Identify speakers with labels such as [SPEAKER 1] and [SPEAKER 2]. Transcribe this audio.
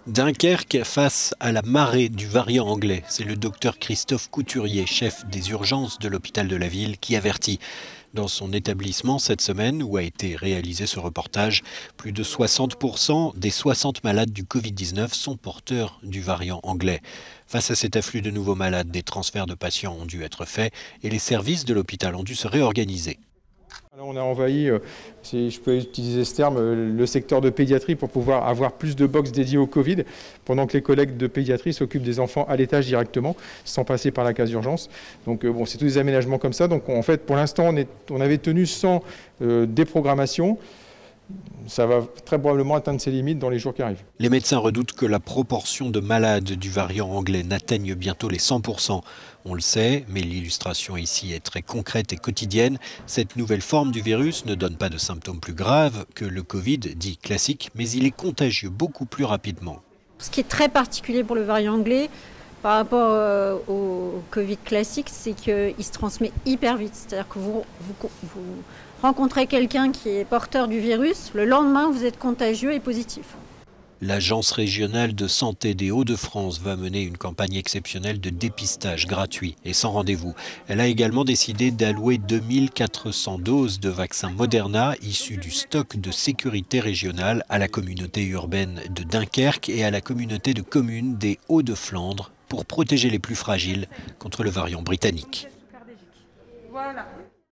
[SPEAKER 1] Dunkerque face à la marée du variant anglais. C'est le docteur Christophe Couturier, chef des urgences de l'hôpital de la ville, qui avertit. Dans son établissement cette semaine, où a été réalisé ce reportage, plus de 60% des 60 malades du Covid-19 sont porteurs du variant anglais. Face à cet afflux de nouveaux malades, des transferts de patients ont dû être faits et les services de l'hôpital ont dû se réorganiser.
[SPEAKER 2] Là, on a envahi, si je peux utiliser ce terme, le secteur de pédiatrie pour pouvoir avoir plus de box dédiées au Covid, pendant que les collègues de pédiatrie s'occupent des enfants à l'étage directement, sans passer par la case d'urgence. Donc bon, c'est tous des aménagements comme ça. Donc en fait, pour l'instant, on avait tenu sans déprogrammation. Ça va très probablement atteindre ses limites dans les jours qui arrivent.
[SPEAKER 1] Les médecins redoutent que la proportion de malades du variant anglais n'atteigne bientôt les 100%. On le sait, mais l'illustration ici est très concrète et quotidienne. Cette nouvelle forme du virus ne donne pas de symptômes plus graves que le Covid dit classique, mais il est contagieux beaucoup plus rapidement.
[SPEAKER 3] Ce qui est très particulier pour le variant anglais par rapport au Covid classique, c'est qu'il se transmet hyper vite. C'est-à-dire que vous rencontrez quelqu'un qui est porteur du virus, le lendemain vous êtes contagieux et positif.
[SPEAKER 1] L'Agence régionale de santé des Hauts-de-France va mener une campagne exceptionnelle de dépistage gratuit et sans rendez-vous. Elle a également décidé d'allouer 2400 doses de vaccins Moderna issus du stock de sécurité régionale à la communauté urbaine de Dunkerque et à la communauté de communes des Hauts-de-Flandre pour protéger les plus fragiles contre le variant britannique.
[SPEAKER 4] Voilà.